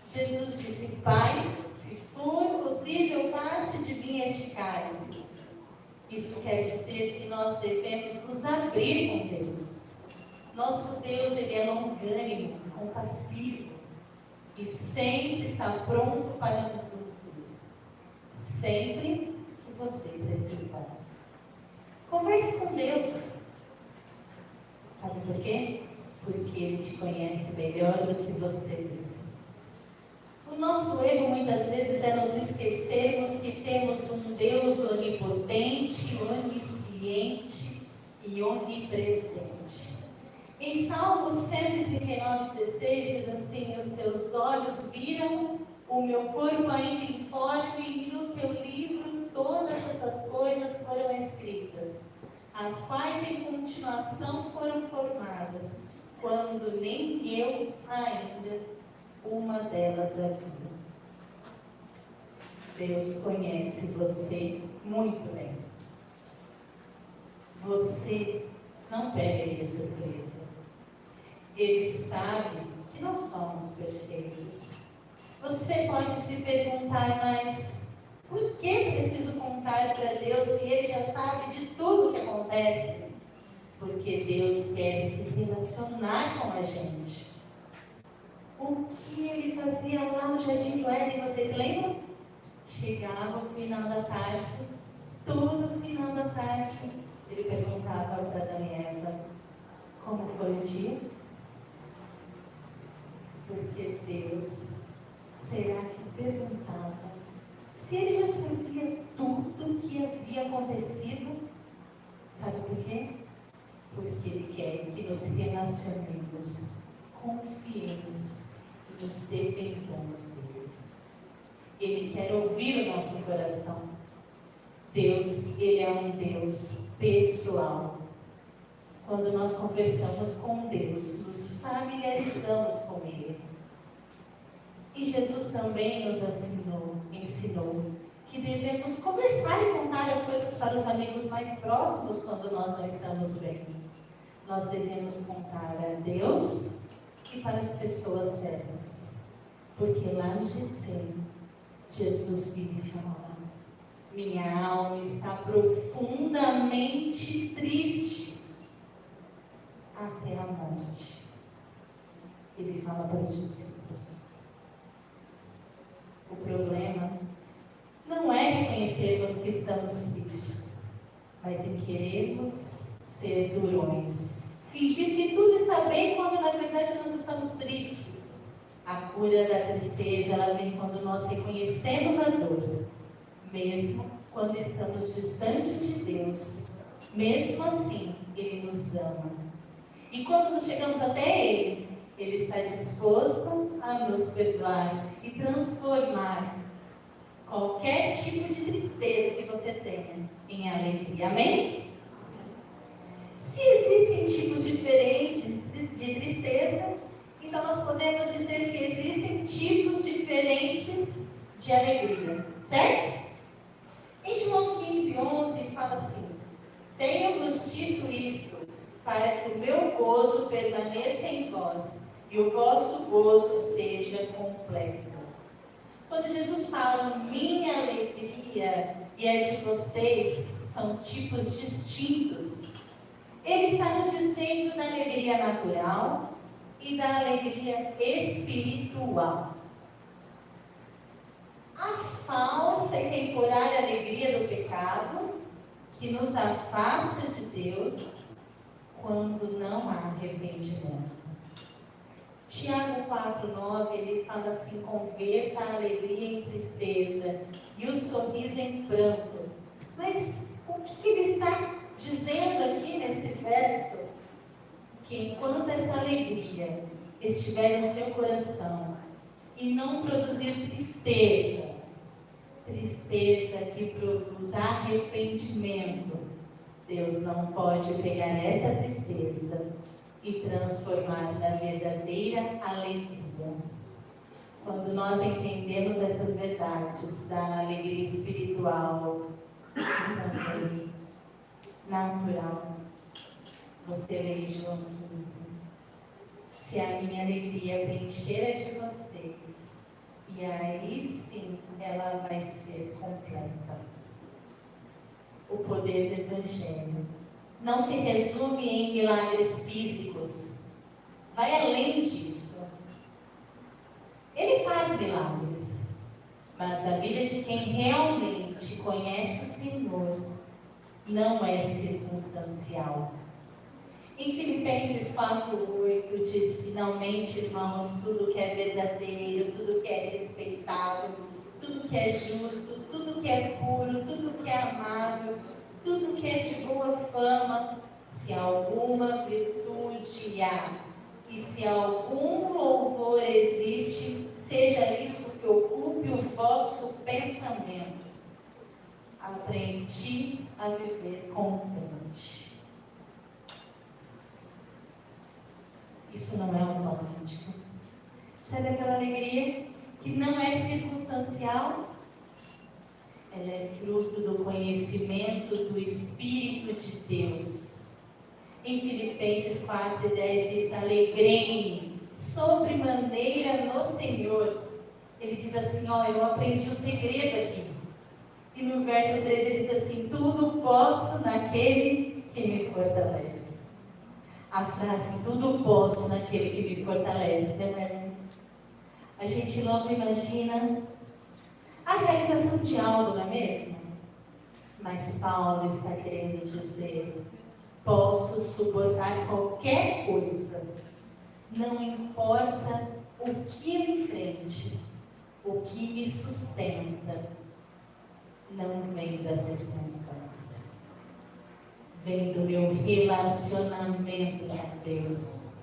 Jesus disse: Pai, se for possível, passe de mim este cálice. Isso quer dizer que nós devemos nos abrir com Deus. Nosso Deus, Ele é longânimo, compassivo e sempre está pronto para nos ouvir. Sempre que você precisar. Converse com Deus. Sabe por quê? Porque Ele te conhece melhor do que você mesmo. O nosso erro muitas vezes é nos esquecermos que temos um Deus onipotente, onisciente e onipresente. Em Salmos 139:16 diz assim: os teus olhos viram o meu corpo ainda informe, e no teu livro todas essas coisas foram escritas, as quais em continuação foram formadas, quando nem eu ainda uma delas havia. Deus conhece você muito bem. Você não pega Ele de surpresa. Ele sabe que não somos perfeitos. Você pode se perguntar, mas por que preciso contar para Deus se Ele já sabe de tudo o que acontece? Porque Deus quer se relacionar com a gente. O que Ele fazia lá no Jardim do Éden, vocês lembram? Chegava o final da tarde, todo o final da tarde, Ele perguntava para Adão e Eva: como foi o dia? Porque Deus, será que perguntava se Ele já sabia tudo o que havia acontecido? Sabe por quê? Porque Ele quer que nos relacionemos, confiemos e nos dependamos dEle. Ele quer ouvir o nosso coração. Deus, Ele é um Deus pessoal. Quando nós conversamos com Deus, nos familiarizamos com Ele. E Jesus também nos ensinou que devemos conversar e contar as coisas para os amigos mais próximos quando nós não estamos bem. Nós devemos contar a Deus e para as pessoas certas. Porque lá no Getsemane, Jesus vive e fala: minha alma está profundamente triste até a morte. Ele fala para os discípulos. O problema não é reconhecermos que estamos tristes, mas em querermos ser durões, fingir que tudo está bem quando na verdade nós estamos tristes. A cura da tristeza, ela vem quando nós reconhecemos a dor, mesmo quando estamos distantes de Deus. Mesmo assim, Ele nos ama. E quando nós chegamos até Ele, Ele está disposto a nos perdoar e transformar qualquer tipo de tristeza que você tenha em alegria. Amém? Se existem tipos diferentes de tristeza, então nós podemos dizer que existem tipos diferentes de alegria, certo? Em João 15:11 fala assim: tenho-vos dito isto, para que o meu gozo permaneça em vós e o vosso gozo seja completo. Quando Jesus fala minha alegria e a de vocês, são tipos distintos. Ele está nos dizendo da alegria natural e da alegria espiritual. A falsa e temporária alegria do pecado, que nos afasta de Deus quando não há arrependimento. Tiago 4:9, ele fala assim: converta a alegria em tristeza e o sorriso em pranto. Mas o que ele está dizendo aqui nesse verso? Que enquanto esta alegria estiver no seu coração e não produzir tristeza que produz arrependimento, Deus não pode pegar esta tristeza e transformar na verdadeira alegria. Quando nós entendemos essas verdades da alegria espiritual e também natural, você lê em João 15: se a minha alegria preencher a de vocês, E aí sim, ela vai ser completa. O poder do Evangelho não se resume em milagres físicos. Vai além disso. Ele faz milagres, mas a vida de quem realmente conhece o Senhor não é circunstancial. Em Filipenses 4:8 diz: finalmente, irmãos, tudo que é verdadeiro, tudo que é respeitável, tudo que é justo, tudo que é puro, tudo que é amável, tudo que é de boa fama, se alguma virtude há, e se algum louvor existe, seja isso que ocupe o vosso pensamento. Aprendi a viver contente. Isso não é automático. Sabe aquela alegria que não é circunstancial? Ela é fruto do conhecimento do Espírito de Deus. Em Filipenses 4:10 diz: alegrei-me sobremaneira no Senhor. Ele diz assim: eu aprendi o segredo aqui. E no verso 13 ele diz assim: tudo posso naquele que me fortalece. A frase tudo posso naquele que me fortalece, né? A gente logo imagina a realização de algo, não é mesmo? Mas Paulo está querendo dizer: posso suportar qualquer coisa, não importa o que me enfrente, o que me sustenta, não vem da circunstância, vem do meu relacionamento com Deus.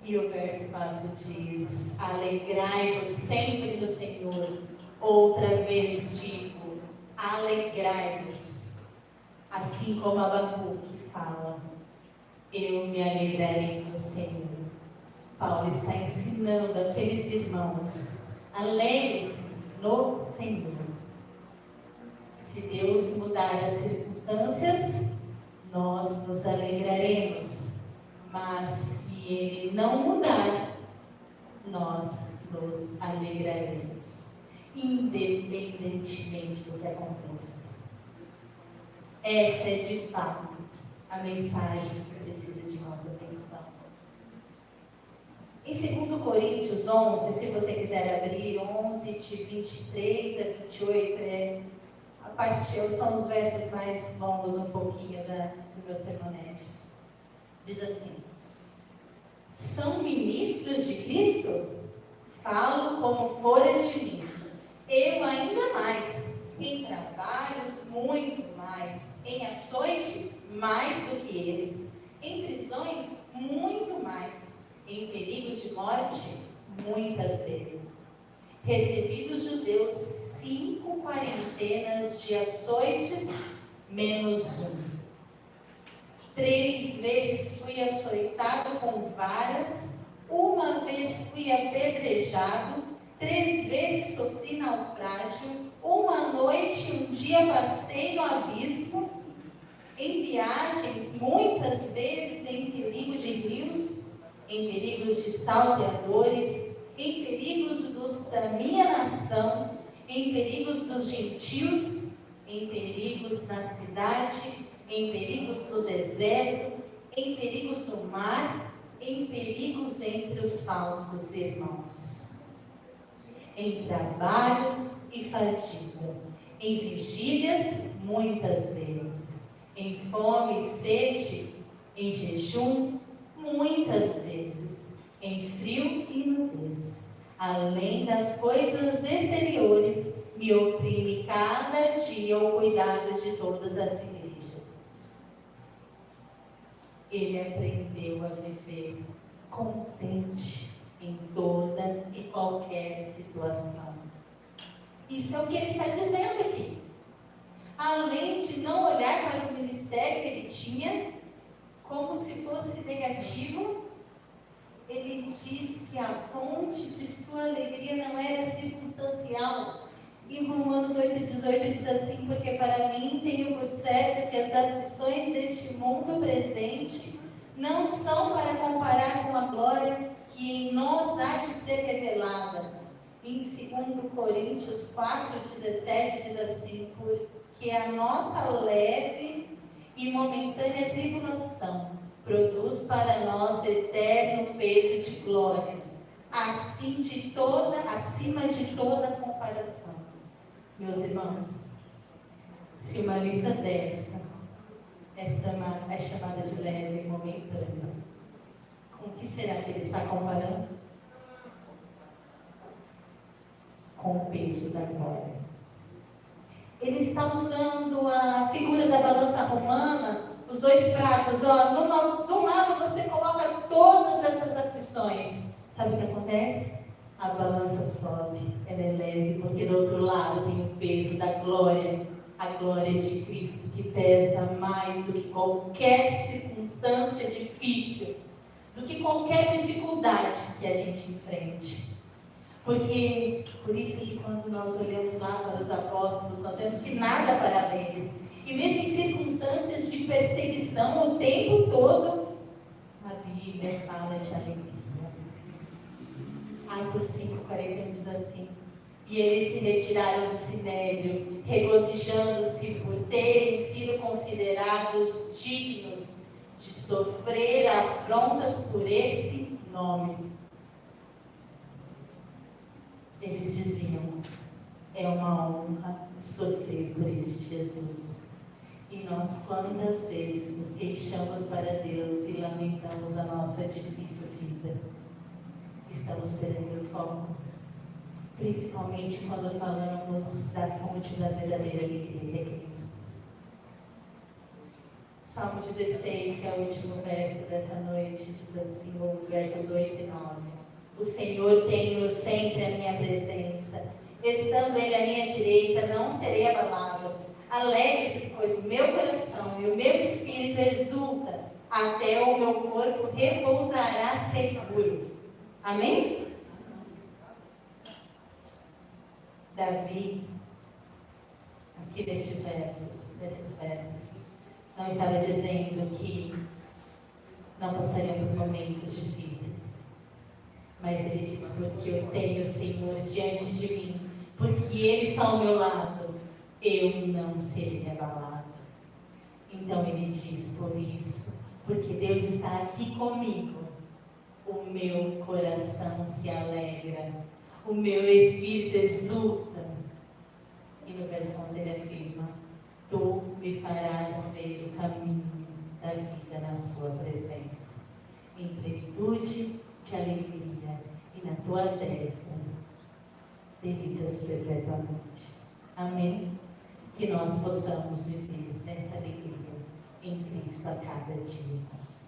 E o verso 4 diz: alegrai-vos sempre no Senhor. Outra vez digo, alegrai-vos. Assim como Abacuque fala: eu me alegrarei no Senhor. Paulo está ensinando aqueles irmãos: alegrem-se no Senhor. Se Deus mudar as circunstâncias, nós nos alegraremos. Mas se Ele não mudar, nós nos alegraremos, independentemente do que aconteça. Esta é de fato a mensagem que precisa de nossa atenção. Em 2 Coríntios 11, se você quiser abrir, 11 de 23 a 28, são os versos mais longos um pouquinho do meu sermonete. Diz assim: são ministros de Cristo? Falo como fora de mim. Eu ainda mais. Em trabalhos, muito mais. Em açoites, mais do que eles. Em prisões, muito mais. Em perigos de morte, muitas vezes. Recebi dos judeus 5 quarentenas de açoites, menos 1. 3 vezes fui açoitado com varas, 1 vez fui apedrejado, 3 vezes sofri naufrágio, 1 noite e 1 dia passei no abismo, em viagens, muitas vezes em perigo de rios, em perigos de salteadores, em perigos da minha nação, em perigos dos gentios, em perigos na cidade, em perigos no deserto, em perigos no mar, em perigos entre os falsos irmãos, em trabalhos e fadiga, em vigílias muitas vezes, em fome e sede, em jejum muitas vezes, em frio e nudez. Além das coisas exteriores, me oprime cada dia o cuidado de todas as igrejas. Ele aprendeu a viver contente em toda e qualquer situação. Isso é o que ele está dizendo aqui. Além de não olhar para o ministério que ele tinha como se fosse negativo, ele diz que a fonte de sua alegria não era circunstancial. Em Romanos 8,18 diz assim: porque para mim tenho por certo que as aflições deste mundo presente não são para comparar com a glória que em nós há de ser revelada. Em 2 Coríntios 4,17 diz assim: porque a nossa leve e momentânea tribulação produz para nós eterno peso de glória, acima de toda comparação. Meus irmãos, se uma lista dessa é chamada de leve e momentânea, com o que será que ele está comparando? Com o peso da glória. Ele está usando a figura da balança romana, os dois pratos. De um lado você coloca todas essas aflições. Sabe o que acontece? A balança sobe, ela é leve, porque do outro lado tem o peso da glória, a glória de Cristo, que pesa mais do que qualquer circunstância difícil, do que qualquer dificuldade que a gente enfrente. Porque, por isso que quando nós olhamos lá para os apóstolos, nós vemos que nada para eles. E mesmo em circunstâncias de perseguição, o tempo todo, a Bíblia fala de alegria. Atos 5:41 diz assim: e eles se retiraram do sinédrio, regozijando-se por terem sido considerados dignos de sofrer afrontas por esse nome. Eles diziam: é uma honra sofrer por este Jesus. E nós quantas vezes nos queixamos para Deus e lamentamos a nossa difícil vida? Estamos perdendo o foco, principalmente quando falamos da fonte da verdadeira alegria, que é Cristo. Salmo 16, que é o último verso dessa noite, diz assim, os versos 8 e 9. O Senhor tem sempre a minha presença, estando Ele à minha direita, não serei abalado. Alegre-se, pois, o meu coração e o meu espírito exulta, até o meu corpo repousará seguro. Amém? Davi, aqui nesses versos, não estava dizendo que não passariam por momentos difíceis, mas ele diz: porque eu tenho o Senhor diante de mim, porque Ele está ao meu lado, eu não serei abalado. Então ele diz: por isso, porque Deus está aqui comigo, o meu coração se alegra, o meu espírito exulta. E no verso 11 ele afirma: tu me farás ver o caminho da vida na sua presença, em plenitude de alegria, e na tua destra, delícias perpetuamente. Amém? Que nós possamos viver nessa alegria em Cristo a cada dia.